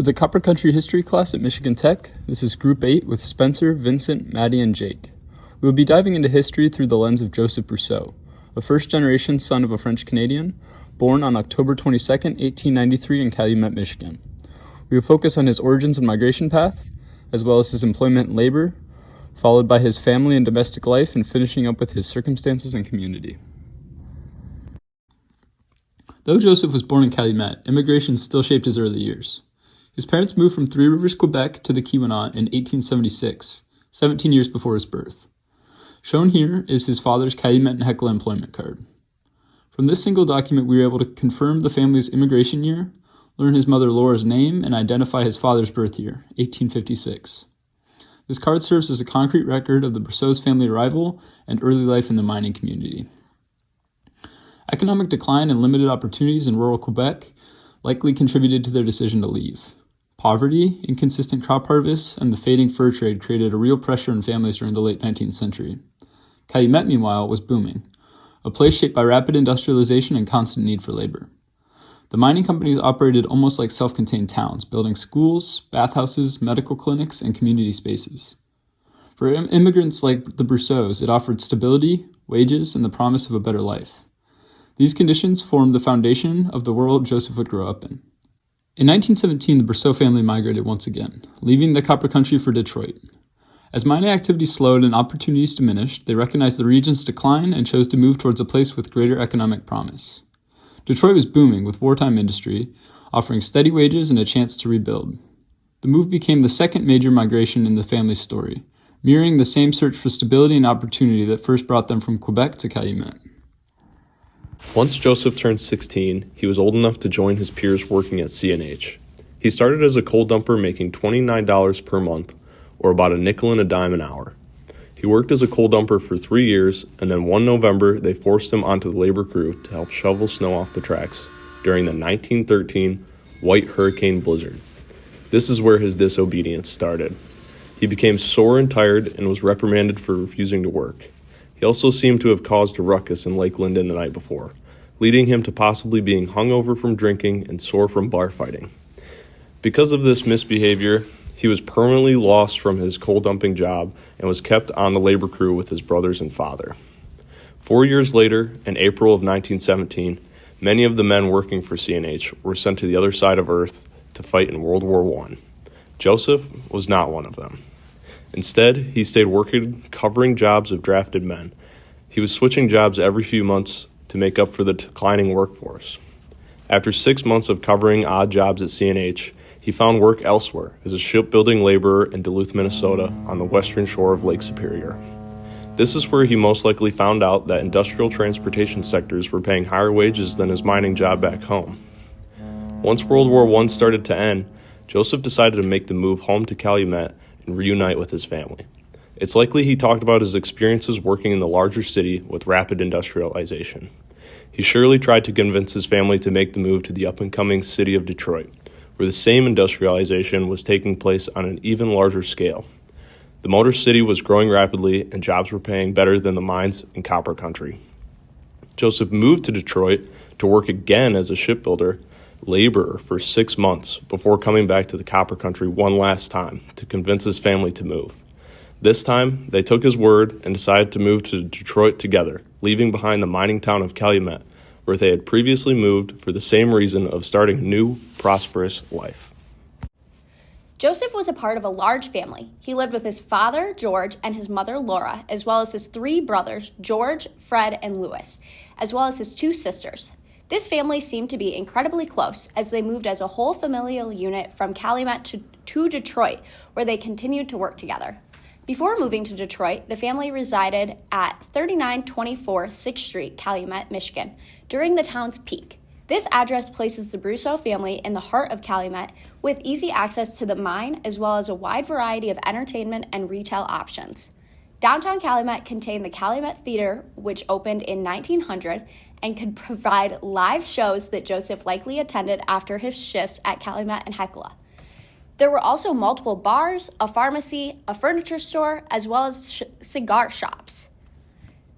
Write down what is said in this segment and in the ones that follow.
For the Copper Country History class at Michigan Tech, this is Group 8 with Spencer, Vincent, Maddie, and Jake. We will be diving into history through the lens of Joseph Brousseau, a first-generation son of a French Canadian, born on October 22, 1893 in Calumet, Michigan. We will focus on his origins and migration path, as well as his employment and labor, followed by his family and domestic life, and finishing up with his circumstances and community. Though Joseph was born in Calumet, immigration still shaped his early years. His parents moved from Three Rivers, Quebec to the Keweenaw in 1876, 17 years before his birth. Shown here is his father's Calumet and Hecla employment card. From this single document, we were able to confirm the family's immigration year, learn his mother Laura's name, and identify his father's birth year, 1856. This card serves as a concrete record of the Brousseau's family arrival and early life in the mining community. Economic decline and limited opportunities in rural Quebec likely contributed to their decision to leave. Poverty, inconsistent crop harvests, and the fading fur trade created a real pressure on families during the late 19th century. Calumet, meanwhile, was booming, a place shaped by rapid industrialization and constant need for labor. The mining companies operated almost like self-contained towns, building schools, bathhouses, medical clinics, and community spaces. For immigrants like the Brousseaus, it offered stability, wages, and the promise of a better life. These conditions formed the foundation of the world Joseph would grow up in. In 1917, the Brosseau family migrated once again, leaving the Copper Country for Detroit. As mining activity slowed and opportunities diminished, they recognized the region's decline and chose to move towards a place with greater economic promise. Detroit was booming with wartime industry, offering steady wages and a chance to rebuild. The move became the second major migration in the family's story, mirroring the same search for stability and opportunity that first brought them from Quebec to Calumet. Once Joseph turned 16, he was old enough to join his peers working at C&H. He started as a coal dumper making $29 per month, or about a nickel and a dime an hour. He worked as a coal dumper for 3 years, and then one November they forced him onto the labor crew to help shovel snow off the tracks during the 1913 White Hurricane blizzard. This is where his disobedience started. He became sore and tired and was reprimanded for refusing to work. He also seemed to have caused a ruckus in Lake Linden the night before, leading him to possibly being hungover from drinking and sore from bar fighting. Because of this misbehavior, he was permanently lost from his coal dumping job and was kept on the labor crew with his brothers and father. 4 years later, in April of 1917, many of the men working for C&H were sent to the other side of Earth to fight in World War I. Joseph was not one of them. Instead, he stayed working covering jobs of drafted men. He was switching jobs every few months to make up for the declining workforce. After 6 months of covering odd jobs at C&H, he found work elsewhere as a shipbuilding laborer in Duluth, Minnesota, on the western shore of Lake Superior. This is where he most likely found out that industrial transportation sectors were paying higher wages than his mining job back home. Once World War I started to end, Joseph decided to make the move home to Calumet and reunite with his family. It's likely he talked about his experiences working in the larger city with rapid industrialization. He surely tried to convince his family to make the move to the up-and-coming city of Detroit, where the same industrialization was taking place on an even larger scale. The Motor City was growing rapidly, and jobs were paying better than the mines in Copper Country. Joseph moved to Detroit to work again as a shipbuilder laborer for 6 months before coming back to the Copper Country one last time to convince his family to move. This time, they took his word and decided to move to Detroit together, leaving behind the mining town of Calumet, where they had previously moved for the same reason of starting a new, prosperous life. Joseph was a part of a large family. He lived with his father, George, and his mother, Laura, as well as his 3 brothers, George, Fred, and Louis, as well as his 2 sisters. This family seemed to be incredibly close as they moved as a whole familial unit from Calumet to Detroit, where they continued to work together. Before moving to Detroit, the family resided at 3924 6th Street, Calumet, Michigan, during the town's peak. This address places the Brousseau family in the heart of Calumet with easy access to the mine as well as a wide variety of entertainment and retail options. Downtown Calumet contained the Calumet Theater, which opened in 1900 and could provide live shows that Joseph likely attended after his shifts at Calumet and Hecla. There were also multiple bars, a pharmacy, a furniture store, as well as cigar shops.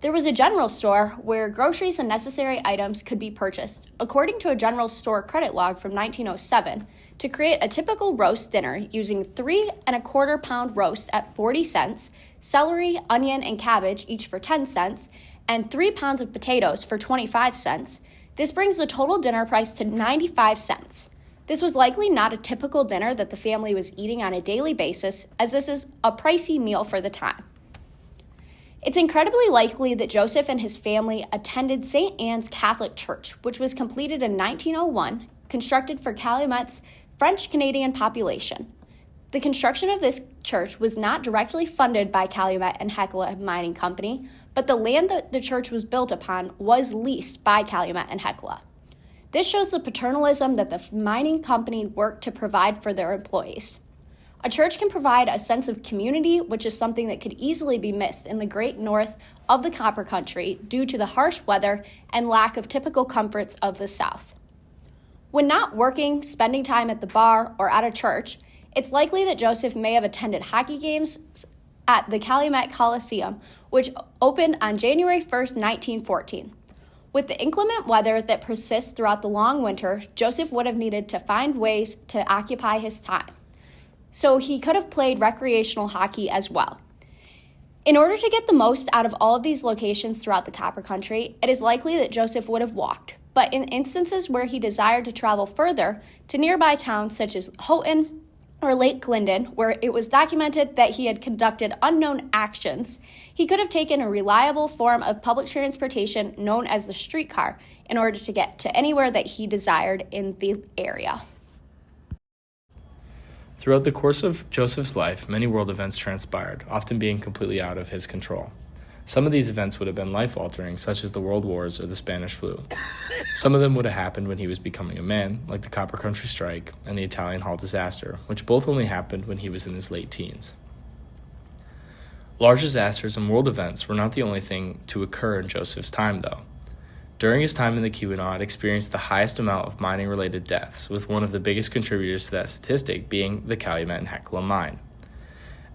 There was a general store where groceries and necessary items could be purchased. According to a general store credit log from 1907, to create a typical roast dinner using 3¼ pound roast at 40 cents, celery, onion, and cabbage each for 10 cents, and 3 pounds of potatoes for 25 cents. This brings the total dinner price to 95 cents. This was likely not a typical dinner that the family was eating on a daily basis, as this is a pricey meal for the time. It's incredibly likely that Joseph and his family attended St. Anne's Catholic Church, which was completed in 1901, constructed for Calumet's French-Canadian population. The construction of this church was not directly funded by Calumet and Hecla Mining Company, but the land that the church was built upon was leased by Calumet and Hecla. This shows the paternalism that the mining company worked to provide for their employees. A church can provide a sense of community, which is something that could easily be missed in the great north of the Copper Country due to the harsh weather and lack of typical comforts of the South. When not working, spending time at the bar, or at a church, it's likely that Joseph may have attended hockey games at the Calumet Coliseum, which opened on January 1st, 1914. With the inclement weather that persists throughout the long winter, Joseph would have needed to find ways to occupy his time. So he could have played recreational hockey as well. In order to get the most out of all of these locations throughout the Copper Country, it is likely that Joseph would have walked. But in instances where he desired to travel further to nearby towns such as Houghton or Lake Glendon, where it was documented that he had conducted unknown actions, he could have taken a reliable form of public transportation known as the streetcar in order to get to anywhere that he desired in the area. Throughout the course of Joseph's life, many world events transpired, often being completely out of his control. Some of these events would have been life-altering, such as the World Wars or the Spanish flu. Some of them would have happened when he was becoming a man, like the Copper Country Strike and the Italian Hall disaster, which both only happened when he was in his late teens. Large disasters and world events were not the only thing to occur in Joseph's time, though. During his time in the Keweenaw, it experienced the highest amount of mining-related deaths, with one of the biggest contributors to that statistic being the Calumet and Hecla mine.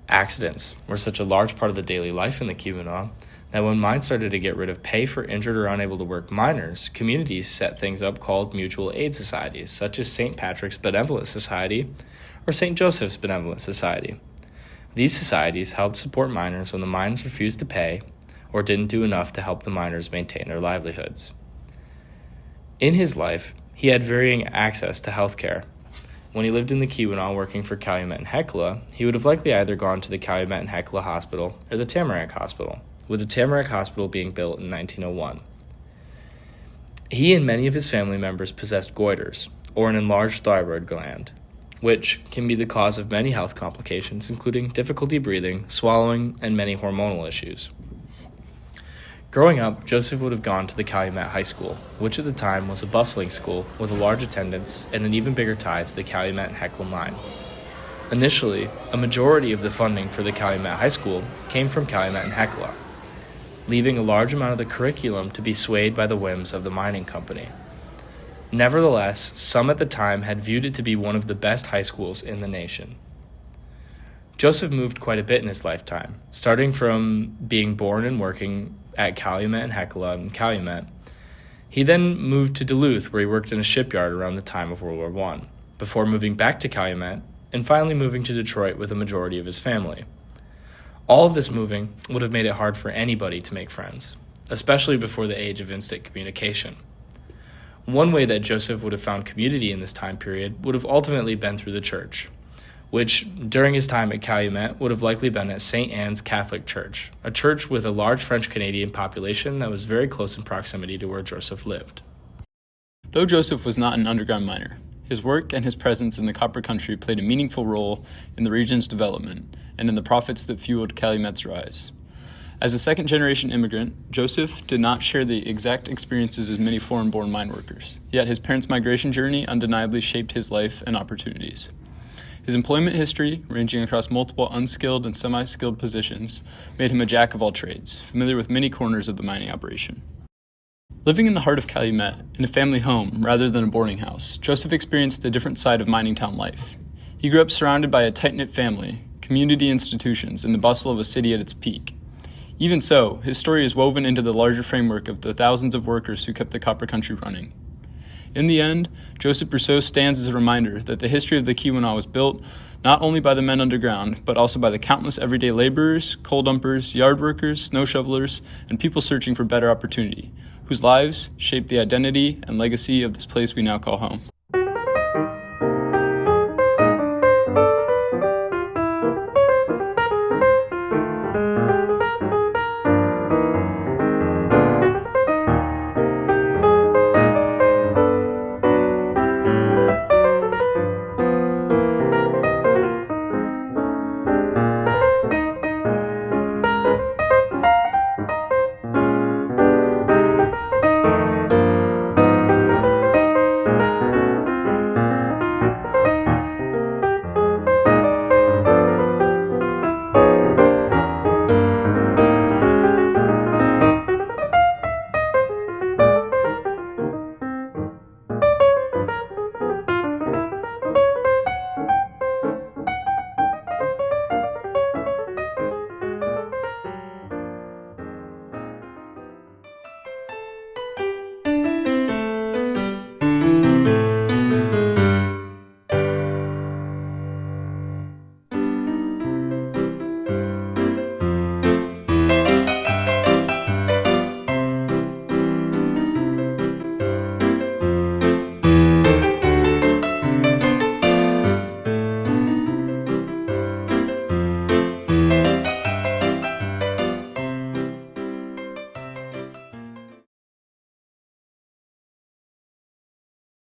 Accidents were such a large part of the daily life in the Keweenaw that when mines started to get rid of pay for injured or unable to work miners, communities set things up called mutual aid societies, such as St. Patrick's Benevolent Society or St. Joseph's Benevolent Society. These societies helped support miners when the mines refused to pay or didn't do enough to help the miners maintain their livelihoods. In his life, he had varying access to health care. When he lived in the Keweenaw working for Calumet and Hecla, he would have likely either gone to the Calumet and Hecla Hospital or the Tamarack Hospital, with the Tamarack Hospital being built in 1901. He and many of his family members possessed goiters, or an enlarged thyroid gland, which can be the cause of many health complications, including difficulty breathing, swallowing, and many hormonal issues. Growing up, Joseph would have gone to the Calumet High School, which at the time was a bustling school with a large attendance and an even bigger tie to the Calumet and Hecla mine. Initially, a majority of the funding for the Calumet High School came from Calumet and Hecla, leaving a large amount of the curriculum to be swayed by the whims of the mining company. Nevertheless, some at the time had viewed it to be one of the best high schools in the nation. Joseph moved quite a bit in his lifetime, starting from being born and working at Calumet and Hecla in Calumet. He then moved to Duluth, where he worked in a shipyard around the time of World War I, before moving back to Calumet and finally moving to Detroit with a majority of his family. All of this moving would have made it hard for anybody to make friends, especially before the age of instant communication. One way that Joseph would have found community in this time period would have ultimately been through the church, which, during his time at Calumet, would have likely been at St. Anne's Catholic Church, a church with a large French-Canadian population that was very close in proximity to where Joseph lived. Though Joseph was not an underground miner, his work and his presence in the Copper Country played a meaningful role in the region's development and in the profits that fueled Calumet's rise. As a second-generation immigrant, Joseph did not share the exact experiences as many foreign-born mine workers, yet his parents' migration journey undeniably shaped his life and opportunities. His employment history, ranging across multiple unskilled and semi-skilled positions, made him a jack of all trades, familiar with many corners of the mining operation. Living in the heart of Calumet, in a family home rather than a boarding house, Joseph experienced a different side of mining town life. He grew up surrounded by a tight-knit family, community institutions, and the bustle of a city at its peak. Even so, his story is woven into the larger framework of the thousands of workers who kept the Copper Country running. In the end, Joseph Brousseau stands as a reminder that the history of the Keweenaw was built not only by the men underground, but also by the countless everyday laborers, coal dumpers, yard workers, snow shovelers, and people searching for better opportunity, whose lives shaped the identity and legacy of this place we now call home.